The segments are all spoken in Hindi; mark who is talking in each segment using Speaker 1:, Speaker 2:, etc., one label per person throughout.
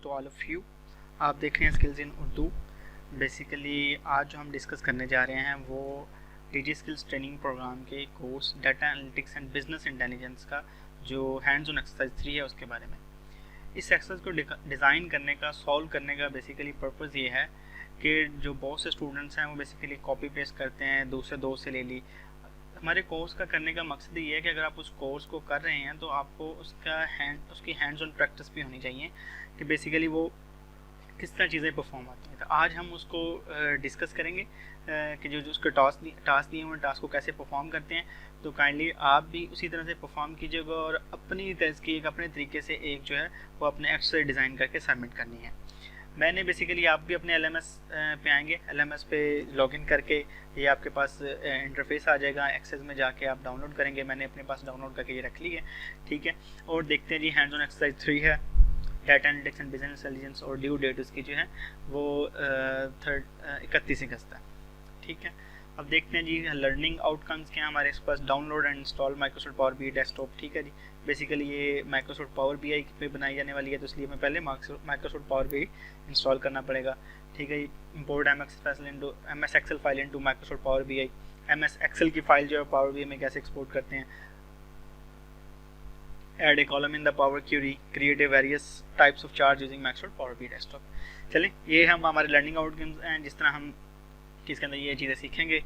Speaker 1: To all of you. आप देख रहे हैं स्किल्स इन उर्दू। बेसिकली आज जो हम डिस्कस करने जा रहे हैं वो डीजी स्किल्स ट्रेनिंग प्रोग्राम के course data analytics and business intelligence का जो हैंड्स ऑन एक्सरसाइज 3 है उसके बारे में। इस एक्सरसाइज को डिज़ाइन करने का, सॉल्व करने का बेसिकली पर्पज़ ये है कि जो बहुत से स्टूडेंट्स हैं वो बेसिकली कॉपी पेस्ट करते हैं, दूसरे दोस्त से ले ली। हमारे कोर्स का करने का मकसद ये है कि अगर आप उस कोर्स को कर रहे हैं तो आपको उसकी हैंड्स ऑन प्रैक्टिस भी होनी चाहिए कि बेसिकली वो किस तरह चीज़ें परफॉर्म आती हैं। तो आज हम उसको डिस्कस करेंगे कि जो उसके टास्क दिए हुए टास्क को कैसे परफॉर्म करते हैं। तो काइंडली आप भी उसी तरह से परफॉर्म कीजिएगा और अपनी तरह की अपने तरीके से एक जो है वो अपने एक्सरसाइज डिज़ाइन करके सबमिट करनी है। मैंने बेसिकली आप भी अपने LMS पे आएंगे, LMS पे लॉगिन करके ये आपके पास इंटरफेस आ जाएगा। एक्सेस में जाके आप डाउनलोड करेंगे। मैंने अपने पास डाउनलोड करके ये रख ली है, ठीक है। और देखते हैं जी, हैंड्स ऑन एक्सरसाइज 3 है, data analytics and business intelligence, और ड्यू डेट उसकी जो है वो 31 अगस्त है, ठीक है। अब देखते हैं जी लर्निंग आउटकम्स क्या है हमारे पास। Download and install Microsoft power BI desktop, ठीक है जी। बेसिकली ये माइक्रोसॉफ्ट पावर BI पे बनाई जाने वाली है, तो इसलिए मैं पहले माइक्रोसॉफ्ट पावर BI इंस्टॉल करना पड़ेगा, ठीक है जी। Import MS Excel file into Microsoft power BI। MS Excel की फाइल जो है पावर BI में कैसे एक्सपोर्ट करते हैं। Add a column in the Power Query, create a various types of chart using Microsoft power BI desktop. चलें, ये हम हमारे लर्निंग आउटकम्स हैं जिस तरह हम इसके अंदर ये चीज़ें सीखेंगे।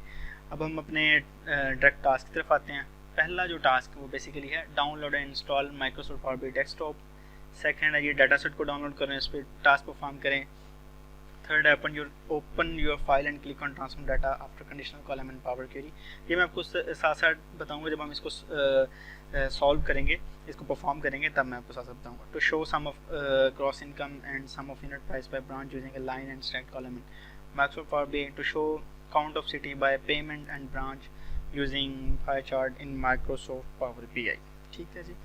Speaker 1: अब हम अपने डायरेक्ट टास्क की तरफ आते हैं। पहला जो टास्क है वो बेसिकली है download and install Microsoft power BI desktop. Second है ये डाटा सेट को डाउनलोड करें, इस पर टास्क परफॉर्म करें। थर्ड है open your file and click on transform data after conditional column in power query. ये मैं आपको साथ साथ बताऊंगा जब हम इसको सॉल्व करेंगे, इसको परफॉर्म करेंगे, तब मैं आपको साथ साथ बताऊंगा। To show sum of gross income and sum of unit price by branch using a line and stack column in Microsoft Power BI, to show count of city by payment and branch using pie chart in Microsoft Power BI, ठीक है जी।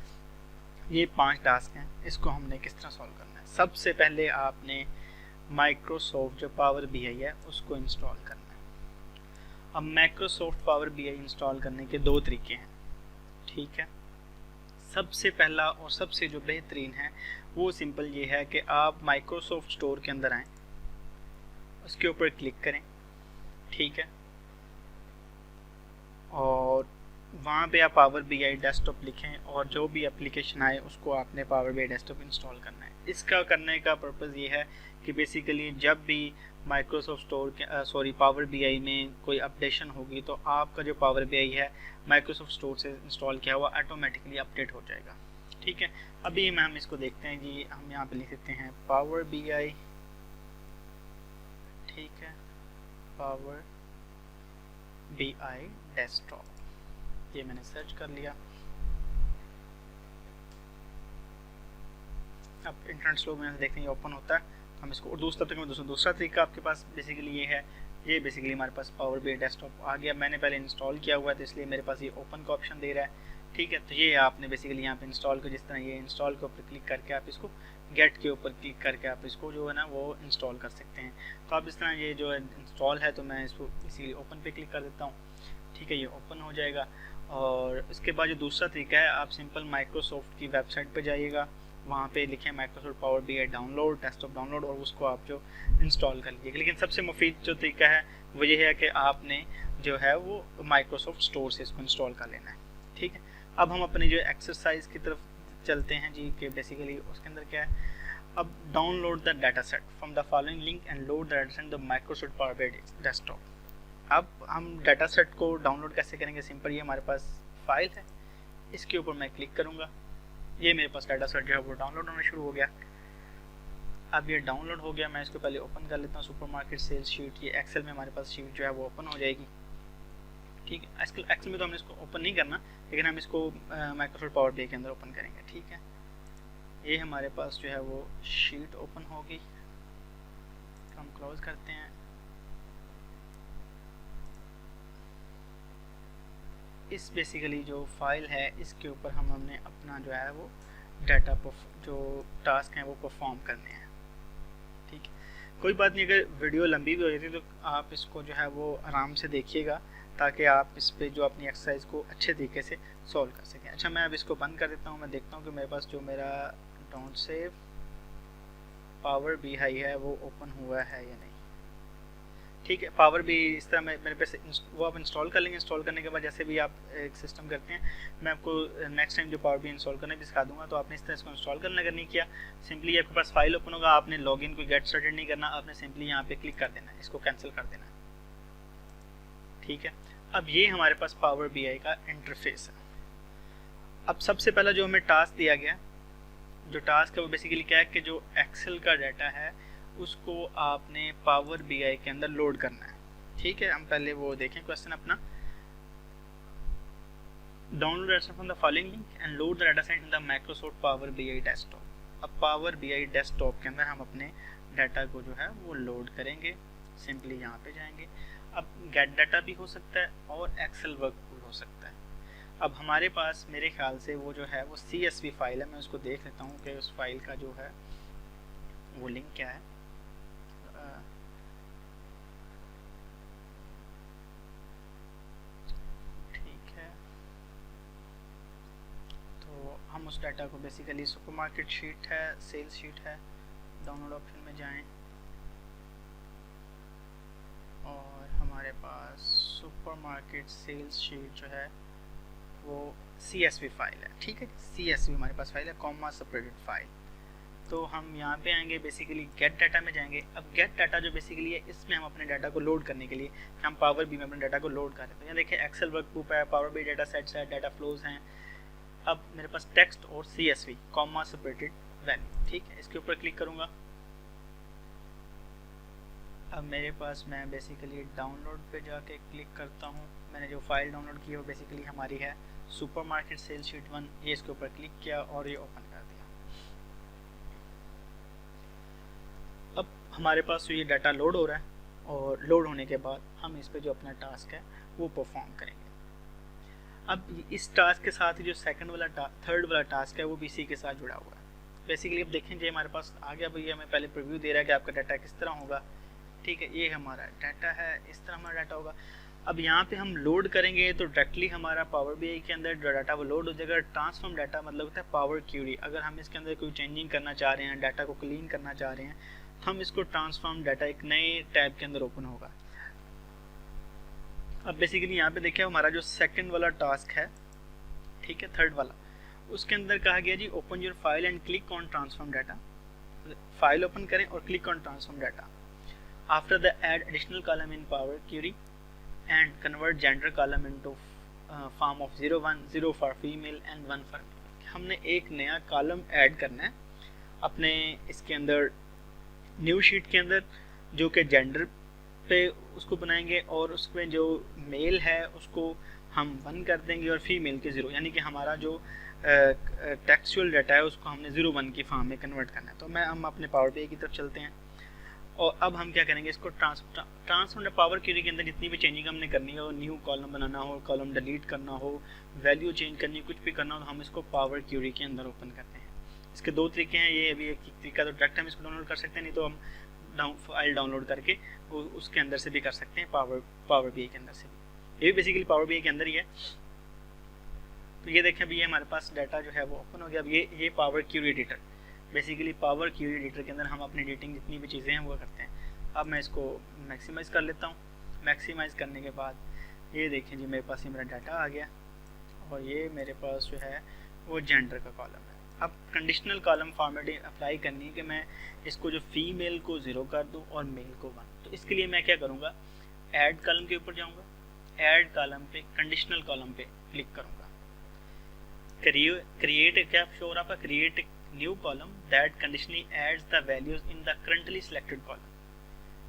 Speaker 1: ये 5 टास्क हैं, इसको हमने किस तरह सॉल्व करना है। सबसे पहले आपने Microsoft जो Power BI है उसको इंस्टॉल करना है। अब Microsoft Power BI इंस्टॉल करने के 2 तरीके हैं, ठीक है। सबसे पहला और सबसे जो बेहतरीन है वो सिंपल ये है कि आप Microsoft स्टोर के अंदर आएँ, उसके ऊपर क्लिक करें, ठीक है, और वहाँ पे आप पावर BI डेस्कटॉप लिखें और जो भी एप्लीकेशन आए उसको आपने पावर BI डेस्कटॉप इंस्टॉल करना है। इसका करने का पर्पज़ ये है कि बेसिकली जब भी माइक्रोसॉफ्ट स्टोर पावर BI में कोई अपडेशन होगी तो आपका जो पावर BI है माइक्रोसॉफ्ट स्टोर से इंस्टॉल किया हुआ ऑटोमेटिकली अपडेट हो जाएगा, ठीक है। अभी हम इसको देखते हैं जी। हम यहाँ पे लिख सकते हैं पावर BI, ठीक है, पावर BI डेस्कटॉप। ये मैंने सर्च कर लिया। अब इंटरनेट स्लो में देखते हैं ये ओपन होता है। हम इसको, और दूसरा तरीका आपके पास बेसिकली ये है। ये बेसिकली हमारे पास पावर BI डेस्कटॉप आ गया। मैंने पहले इंस्टॉल किया हुआ है तो इसलिए मेरे पास ये ओपन का ऑप्शन दे रहा है, ठीक है। तो ये आपने बेसिकली यहाँ पे इंस्टॉल को, जिस तरह ये इंस्टॉल के ऊपर क्लिक करके आप इसको गेट के ऊपर क्लिक करके आप इसको जो है ना वो इंस्टॉल कर सकते हैं। तो आप इस तरह ये जो है इंस्टॉल है तो मैं इसको इसीलिए ओपन पे क्लिक कर देता हूँ, ठीक है। ये ओपन हो जाएगा। और उसके बाद जो दूसरा तरीका है, आप सिंपल माइक्रोसॉफ्ट की वेबसाइट पे जाइएगा, वहाँ पे लिखें Microsoft power BI download, desktop download, और उसको आप जो इंस्टॉल कर लीजिएगा। लेकिन सबसे मुफीद जो तरीका है वो ये है कि आपने जो है वो माइक्रोसॉफ्ट स्टोर से इसको इंस्टॉल कर लेना है, ठीक है। अब हम अपनी जो एक्सरसाइज की तरफ चलते हैं जी, कि बेसिकली उसके अंदर क्या है। अब download the data set from the following link and load the data set the Microsoft power BI desktop. अब हम डाटा सेट को डाउनलोड कैसे करेंगे। सिंपल, ये हमारे पास फाइल है, इसके ऊपर मैं क्लिक करूँगा, ये मेरे पास डाटा सेट जो है वो डाउनलोड होना शुरू हो गया। अब ये डाउनलोड हो गया, मैं इसको पहले ओपन कर लेता हूँ। सुपरमार्केट सेल्स शीट, ये एक्सेल में हमारे पास शीट जो है वो ओपन हो जाएगी, ठीक है। एक्सेल में तो हमने इसको ओपन नहीं करना, लेकिन हम इसको माइक्रोसॉफ्ट पावर BI के अंदर ओपन करेंगे, ठीक है। ये हमारे पास जो है वो शीट ओपन होगी, हम क्लोज करते हैं। इस बेसिकली जो फाइल है इसके ऊपर हमने अपना जो है वो डाटा जो टास्क हैं वो परफॉर्म करने हैं, ठीक है। कोई बात नहीं, अगर वीडियो लंबी भी हो जाती है तो आप इसको जो है वो आराम से देखिएगा ताकि आप इस पे जो अपनी एक्सरसाइज को अच्छे तरीके से सॉल्व कर सकें। अच्छा, मैं अब इसको बंद कर देता हूँ। मैं देखता हूँ कि मेरे पास जो मेरा डोंट सेव पावर BI है वो ओपन हुआ है या नहीं। ठीक है, पावर भी इस तरह मेरे पे वो आप इंस्टॉल कर लेंगे। इंस्टॉल करने के बाद जैसे भी आप एक सिस्टम करते हैं, मैं आपको नेक्स्ट टाइम जो पावर भी इंस्टॉल करना भी सिखा दूंगा। तो आपने इस तरह इसको इंस्टॉल करना, अगर नहीं किया सिंपली आपके पास फाइल ओपन होगा, आपने लॉगिन को गेट स्टार्टेड नहीं करना, आपने सिंपली यहाँ पे क्लिक कर देना है, इसको कैंसिल कर देना है। ठीक है, अब ये हमारे पास पावर BI का इंटरफेस है। अब सबसे पहला जो हमें टास्क दिया गया, जो टास्क है वो बेसिकली क्या है कि जो एक्सेल का डाटा है उसको आपने पावर BI के अंदर लोड करना है। ठीक है, हम पहले वो देखें क्वेश्चन अपना। Download data from the following link and load the data set in the Microsoft power BI desktop. अब पावर BI डेस्कटॉप के अंदर हम अपने डाटा को जो है वो लोड करेंगे। सिंपली यहाँ पे जाएंगे। अब गेट डाटा भी हो सकता है और एक्सेल वर्क भी हो सकता है। अब हमारे पास मेरे ख्याल से वो जो है वो CSV फाइल है। मैं उसको देख लेता हूँ कि उस फाइल का जो है वो लिंक क्या है। ठीक है, तो हम उस डाटा को बेसिकली सुपरमार्केट शीट है, सेल्स शीट है, डाउनलोड ऑप्शन में जाएं और हमारे पास सुपरमार्केट सेल्स शीट जो है वो CSV फाइल है। ठीक है, CSV हमारे पास फाइल है, कॉमा सेपरेटेड फाइल। तो हम यहाँ पे आएंगे, बेसिकली गेट डाटा में जाएंगे। अब गेट डाटा जो बेसिकली है, इसमें हम अपने डाटा को लोड करने के लिए हम पावर BI में अपने डाटा को लोड कर रहे हैं। तो यहाँ देखिए एक्सेल वर्कबुक है, पावर BI डाटा सेट्स है, डाटा फ्लोज हैं। अब मेरे पास टेक्स्ट और CSV कॉमा सेपरेटेड वैल्यू। ठीक है, इसके ऊपर क्लिक करूँगा। अब मेरे पास मैं बेसिकली डाउनलोड पे जाके क्लिक करता हूँ। मैंने जो फाइल डाउनलोड की है वो बेसिकली हमारी है सुपरमार्केट सेल्स शीट 1। ये इसके ऊपर क्लिक किया और ये ओपन कर दिया। अब हमारे पास ये डाटा लोड हो रहा है और लोड होने के बाद हम इस पे जो अपना टास्क है वो परफॉर्म करेंगे। अब इस टास्क के साथ ही जो थर्ड वाला टास्क है वो भी इसी के साथ जुड़ा हुआ है। बेसिकली अब देखें जो हमारे पास आ गया, भैया हमें पहले प्रीव्यू दे रहा है कि आपका डाटा किस तरह होगा। ठीक है, ये हमारा डाटा है, इस तरह हमारा डाटा होगा। अब यहाँ पे हम लोड करेंगे तो डायरेक्टली हमारा पावर BI के अंदर जो डाटा वो लोड हो जाएगा। ट्रांसफॉर्म डाटा मतलब होता है पावर क्यूरी। अगर हम इसके अंदर कोई चेंजिंग करना चाह रहे हैं, डाटा को क्लीन करना चाह रहे हैं, तो हम इसको ट्रांसफॉर्म डाटा एक नए टैब के अंदर ओपन होगा। अब बेसिकली यहाँ पे देखिए हमारा जो सेकंड वाला टास्क है, ठीक है, थर्ड वाला, उसके अंदर कहा गया जी open your file and click on transform data. File open करें और click on transform data. After the add additional column in Power Query and convert gender column into form of 0 1 0 for female and 1 for male। हमने एक नया कॉलम ऐड करना है अपने इसके अंदर न्यू शीट के अंदर, जो कि जेंडर पे उसको बनाएंगे और उसमें जो मेल है उसको हम 1 कर देंगे और फीमेल के 0, यानी कि हमारा जो टेक्सचुअल डाटा है उसको हमने 0 1 की फॉर्म में कन्वर्ट करना है। तो हम अपने पावर BI की तरफ चलते हैं और अब हम क्या करेंगे, इसको ट्रांसफॉर्म पावर क्यूरी के अंदर जितनी भी चेंजिंग हमने करनी है, न्यू कॉलम बनाना हो, कॉलम डिलीट करना हो, वैल्यू चेंज करनी हो, कुछ भी करना हो, तो हम इसको पावर क्यूरी के अंदर ओपन करते हैं। इसके दो तरीके हैं। ये अभी एक तरीका तो डायरेक्ट हम इसको डाउनलोड कर सकते हैं, नहीं तो हम फाइल डाउनलोड करके उसके अंदर से भी कर सकते हैं, पावर BI के अंदर से भी। ये भी बेसिकली पावर BI के अंदर ही है। तो ये देखें अभी ये हमारे पास डाटा जो है वो ओपन हो गया। अब ये power query editor, basically power query editor के अंदर हम अपनी एडिटिंग जितनी भी चीज़ें हैं वो करते हैं। अब मैं इसको मैक्सिमाइज़ कर लेता हूँ। मैक्सिमाइज़ करने के बाद ये देखें जी मेरे पास ये मेरा डाटा आ गया और ये मेरे पास जो है वो जेंडर का कॉलम है। अब कंडीशनल कॉलम फॉर्मेटिंग अप्लाई करनी है कि मैं इसको जो फीमेल को 0 कर दूँ और मेल को 1। तो इसके लिए मैं क्या करूँगा, ऐड कॉलम के ऊपर जाऊँगा, ऐड कॉलम पे कंडीशनल कॉलम पे क्लिक करूँगा। क्रिएट क्या शो हो रहा है, create new column that conditionally adds the values in the currently selected column।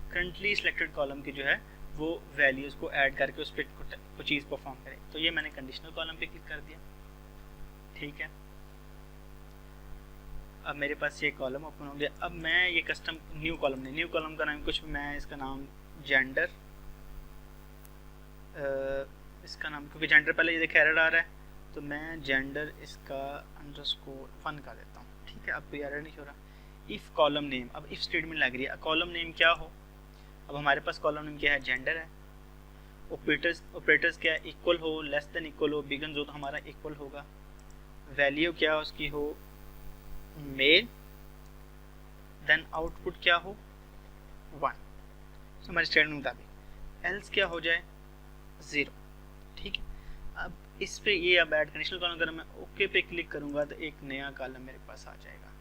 Speaker 1: currently selected column की जो है वो values को ऐड करके उस पर कुछ चीज़ परफॉर्म करे। तो ये मैंने कंडीशनल कॉलम पे क्लिक कर दिया। ठीक है, अब मेरे पास ये कॉलम ओपन हो गया। अब मैं ये कस्टम न्यू कॉलम का नाम कुछ, मैं इसका नाम जेंडर, इसका नाम, क्योंकि जेंडर पहले ये देखिए एरर आ रहा है तो मैं जेंडर इसका _1 कर देता हूँ। ठीक है, अब कोई एरर नहीं हो रहा। इफ़ कॉलम नेम, अब इफ़ स्टेटमेंट लग रही है। कॉलम नेम क्या हो, अब हमारे पास कॉलम नेम क्या है, जेंडर है। ऑपरेटर्स क्या है, इक्वल हो, लेस देन इक्वल हो, बिगन हो तो हमारा इक्वल होगा। वैल्यू क्या उसकी हो, मेल, देन आउटपुट क्या हो 1 हमारे स्टैंडर्ड के मुताबिक, एल्स क्या हो जाए 0। ठीक है, अब इस पे ये अब ऐड कंडीशनल कॉलम अगर मैं ओके पे क्लिक करूंगा तो एक नया कॉलम मेरे पास आ जाएगा।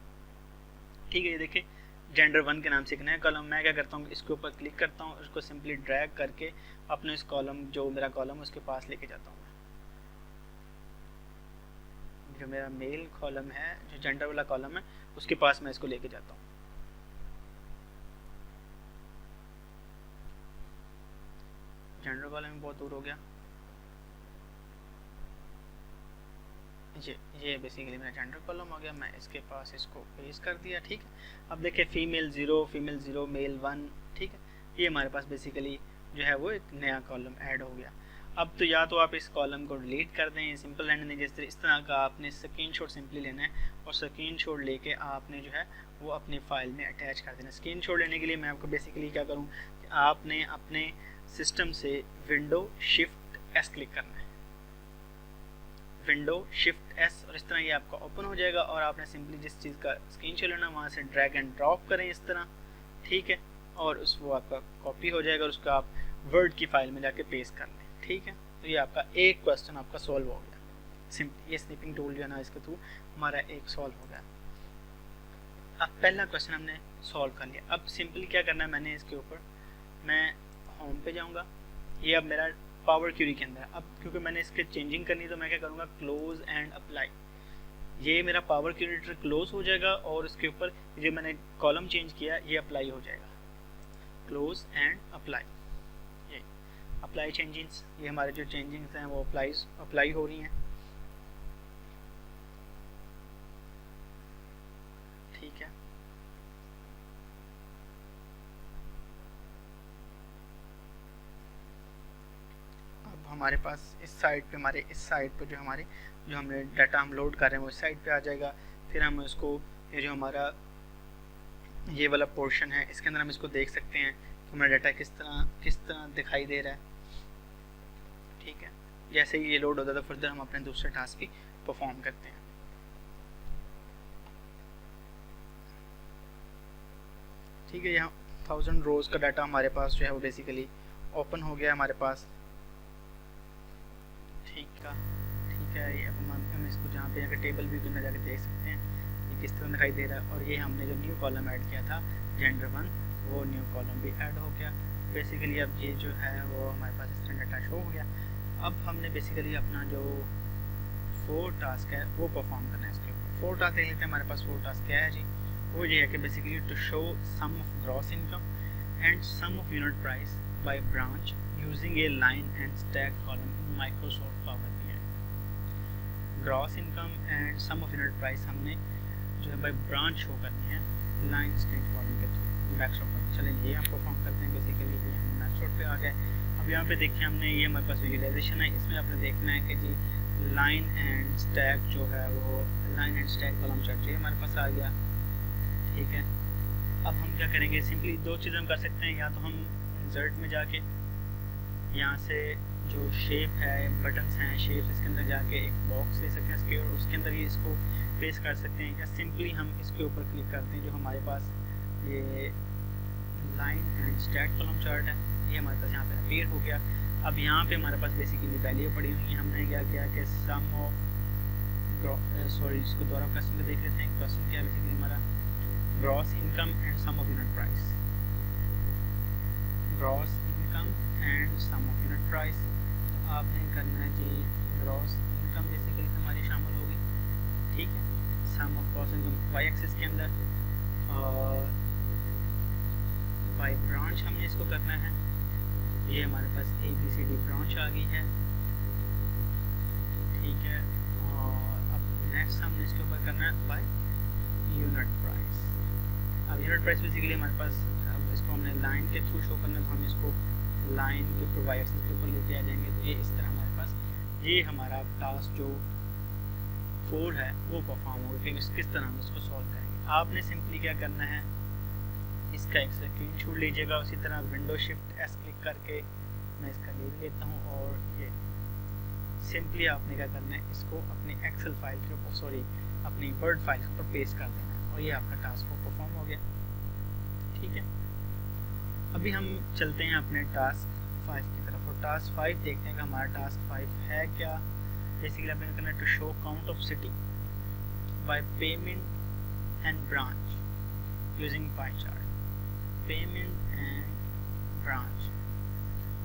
Speaker 1: ठीक है, ये देखिए जेंडर 1 के नाम से एक नया कॉलम। मैं क्या करता हूँ, इसके ऊपर क्लिक करता हूँ, उसको सिंपली ड्रैग करके अपने इस कॉलम जो मेरा कॉलम उसके पास लेके जाता हूँ। जो मेरा मेल कॉलम है, जो जेंडर वाला कॉलम है, उसके पास मैं इसको लेके जाता हूँ। जेंडर कॉलम बहुत दूर हो गया। ये बेसिकली मेरा जेंडर कॉलम हो गया, मैं इसके पास इसको पेस्ट कर दिया। ठीक है, अब देखिए फीमेल 0 मेल 1। ठीक है, ये हमारे पास बेसिकली जो है वो एक नया कॉलम ऐड हो गया। अब तो या तो आप इस कॉलम को डिलीट कर दें, सिंपल रहने दें, जैसे इस तरह का आपने स्क्रीनशॉट सिंपली लेना है और स्क्रीनशॉट लेके आपने जो है वो अपनी फाइल में अटैच कर देना। स्क्रीनशॉट लेने के लिए मैं आपको बेसिकली क्या करूँ कि आपने अपने सिस्टम से विंडो शिफ्ट एस क्लिक करना है, विंडो शिफ्ट एस, और इस तरह ये आपका ओपन हो जाएगा और आपने सिंपली जिस चीज़ का स्क्रीनशॉट लेना वहाँ से ड्रैग एंड ड्रॉप करें इस तरह। ठीक है, और उस वो आपका कॉपी हो जाएगा और उसको आप वर्ड की फाइल में जाके पेस्ट कर लें। ठीक है, तो ये आपका एक क्वेश्चन आपका सॉल्व हो गया सिंपली, ये स्निपिंग टूल जो है ना इसके थ्रू हमारा एक सॉल्व हो गया। अब पहला क्वेश्चन हमने सॉल्व कर लिया। अब सिंपली क्या करना है, मैंने इसके ऊपर मैं होम पे जाऊँगा, ये अब मेरा पावर क्यूरी के अंदर। अब क्योंकि मैंने इसके चेंजिंग करनी तो मैं क्या करूँगा, क्लोज एंड अप्लाई। ये मेरा पावर क्यूरी एडिटर क्लोज हो जाएगा और उसके ऊपर जो मैंने कॉलम चेंज किया ये अप्लाई हो जाएगा। क्लोज एंड अप्लाई, ये अप्लाई चेंजिंग्स, ये हमारे जो चेंजिंग्स हैं वो अप्लाई हो रही हैं। ठीक है, हमारे पास इस साइड पे, हमारे इस साइड पे जो हमारे जो हमने डाटा हम लोड कर रहे हैं वो इस साइड पे आ जाएगा। फिर हम इसको ये जो हमारा ये वाला पोर्शन है इसके अंदर हम इसको देख सकते हैं कि हमारा डाटा किस तरह दिखाई दे रहा है। ठीक है, जैसे ही ये लोड होता है तो फर्दर हम अपने दूसरे टास्क की परफॉर्म करते हैं। ठीक है, यहाँ 1000 रोज का डाटा हमारे पास जो है वो बेसिकली ओपन हो गया हमारे पास। ठीक है, ये अब हम इसको जहाँ पे जाकर टेबल भी में जाकर देख सकते हैं ये किस तरह दिखाई दे रहा है। और ये हमने जो न्यू कॉलम ऐड किया था जेंडर 1, वो न्यू कॉलम भी ऐड हो गया। बेसिकली अब ये जो है वो हमारे पास इस तरह डाटा शो हो गया। अब हमने बेसिकली अपना जो 4 टास्क है वो परफॉर्म करना है इसके ऊपर। 4 टास्क देख लेते हैं हमारे पास 4 टास्क क्या है जी। वो ये है कि basically to show sum of gross income and sum of unit price by branch using a line and stack column in Microsoft power BI। Gross income and sum of unit price हमने जो है बाय ब्रांच शो करनी है लाइन स्टैक कॉलम के थ्रू मैक्सशॉट पर। चलें ये हम परफॉर्म करते हैं। बेसिकली ये हम मैक्सशॉट पे आ गए। अब यहाँ पे देखिए हमने ये हमारे पास विजुअलाइजेशन है, इसमें आपने देखना है कि जी लाइन एंड स्टैक जो है वो line and stack column chart ये हमारे पास आ गया। ठीक है, अब हम क्या करेंगे, सिंपली 2 चीज़ें हम कर सकते हैं। या तो हम इंसर्ट में जाके यहाँ से जो शेप है, बटन्स हैं, शेप, इसके अंदर जाके एक बॉक्स ले सकते हैं इसके और उसके अंदर ही इसको पेस्ट कर सकते हैं। या सिंपली हम इसके ऊपर क्लिक करते हैं जो हमारे पास ये line and stack column chart है, ये हमारे पास यहाँ पे अपीयर हो गया। अब यहाँ पे हमारे पास बेसिकली वैल्यू पड़ी हुई है। हमने क्या किया कि सम ऑफ इसको दोबारा क्वेश्चन को देख लेते हैं। क्वेश्चन क्या है बेसिकली हमारा, gross income and sum of unit price. Gross income and sum of unit price, तो आपने करना है जी ग्रॉस इनकम बेसिकली हमारी शामिल होगी। ठीक है, sum of gross income Y axis के अंदर और बाय ब्रांच हमने इसको करना है। ये हमारे पास ABCD ब्रांच आ गई है। ठीक है, और अब नेक्स्ट हमने इसके ऊपर करना है बाय यूनिट प्राइस। अब यूनिट प्राइस बेसिकली हमारे पास, अब इसको हमने लाइन के थ्रू शो करना है तो हम इसको लाइन के प्रोवाइडर्स के ऊपर लेके आ जाएंगे। तो ये इस तरह हमारे पास ये हमारा टास्क जो 4 है वो परफॉर्म होगा। फिर किस तरह हम इसको सॉल्व करेंगे, आपने सिंपली क्या करना है, इसका एक स्क्रीनशॉट लीजिएगा। उसी तरह विंडो शिफ्ट एस क्लिक करके मैं इसका ले लेता हूँ और ये सिंपली आपने क्या करना है, इसको अपनी एक्सेल फाइल के ऊपर अपनी वर्ड फाइल के ऊपर पेस्ट कर देना है और ये आपका टास्क को परफॉर्म हो गया। ठीक है, अभी हम चलते हैं अपने टास्क 5 की तरफ और टास्क 5 देखते हैं कि हमारा टास्क 5 है क्या। बेसिकली आपने करना है to show count of city by payment and branch using pie chart, payment and branch,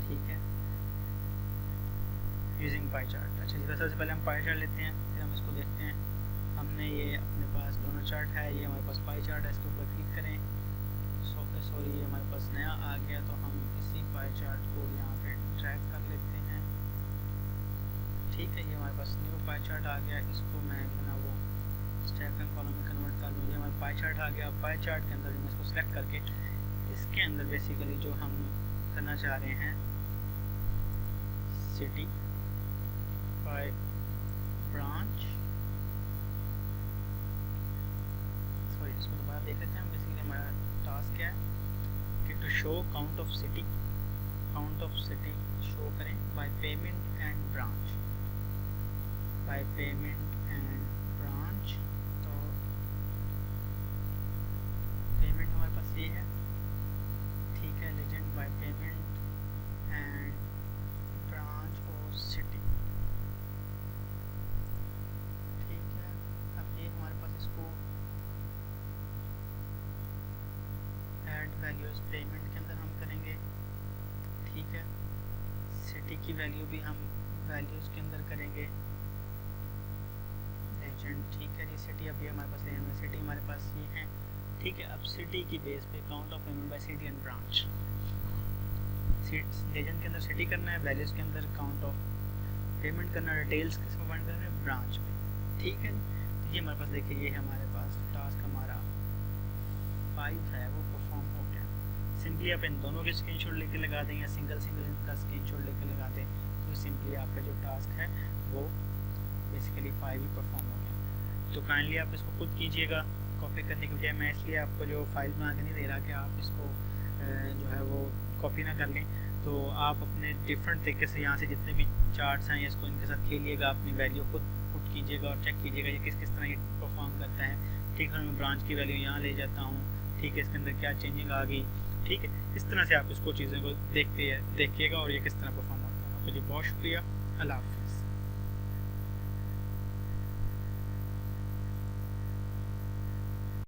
Speaker 1: ठीक है, यूजिंग पाई चार्ट। अच्छा जी, सबसे पहले हम पाई चार्ट लेते हैं, फिर हम इसको देखते हैं। हमने ये अपने पास दोनों चार्ट है, ये हमारे पास पाई चार्ट है, इसके ऊपर क्लिक करें। सॉरी ये हमारे पास नया आ गया, तो हम इसी पाई चार्ट को यहाँ पे ड्रैग कर लेते हैं, ठीक है। ये हमारे पास न्यू पाई चार्ट आ गया, इसको मैं जो है वो स्टैक एंड कॉलम में कन्वर्ट कर लूँ। ये हमारा पाई चार्ट आ गया। पाई चार्ट के अंदर मैं इसको सेलेक्ट करके इसके अंदर बेसिकली जो हम करना चाह रहे हैं सिटी बाय ब्रांच, सॉरी इसको दोबारा देख लेते हैं। बेसिकली हमारा टास्क क्या है कि to show count of city, count of city show करें by payment and branch, by payment and branch. तो पेमेंट हमारे पास ये है, ठीक है, legend by payment and branch और सिटी, ठीक है। अब ये हमारे पास इसको ऐड वैल्यूज पेमेंट के अंदर हम करेंगे, ठीक है। सिटी की वैल्यू भी हम वैल्यूज के अंदर करेंगे, लेजेंड, ठीक है जी। सिटी अभी हमारे पास है, सिटी हमारे पास ये है, ठीक है। अब सिटी की बेस पे count of payment by city and branch, legend के अंदर सिटी करना है, वैल्यूज के अंदर काउंट ऑफ पेमेंट करना है, डिटेल्स किस पे फाइंड करना है, ब्रांच पे, ठीक है। तो ये हमारे पास देखिए, ये हमारे पास टास्क हमारा 5 है वो परफॉर्म हो गया। सिंपली आप इन दोनों के स्क्रीनशॉट लेके लगा दें या सिंगल इनका स्क्रीनशॉट लेके लगा दें, तो सिंपली आपका जो टास्क है वो बेसिकली 5 ही परफॉर्म हो गया। तो काइंडली आप इसको खुद कीजिएगा कॉपी करने की बजाय। मैं इसलिए आपको जो फाइल बना के नहीं दे रहा कि आप इसको जो है वो कॉपी ना कर लें, तो आप अपने डिफरेंट तरीके से यहाँ से जितने भी चार्ट्स हैं इसको इनके साथ खेलिएगा, अपनी वैल्यू खुद पुट कीजिएगा और चेक कीजिएगा ये किस तरह ये परफॉर्म करता है, ठीक है। मैं ब्रांच की वैल्यू यहाँ ले जाता हूँ, ठीक है, इसके अंदर क्या चेंजिंग आ गई, ठीक है। इस तरह से आप इसको चीज़ों को देखिएगा और ये किस तरह परफॉर्म होता है। आपका जी बहुत शुक्रिया, अल्लाह हाफ़िज़।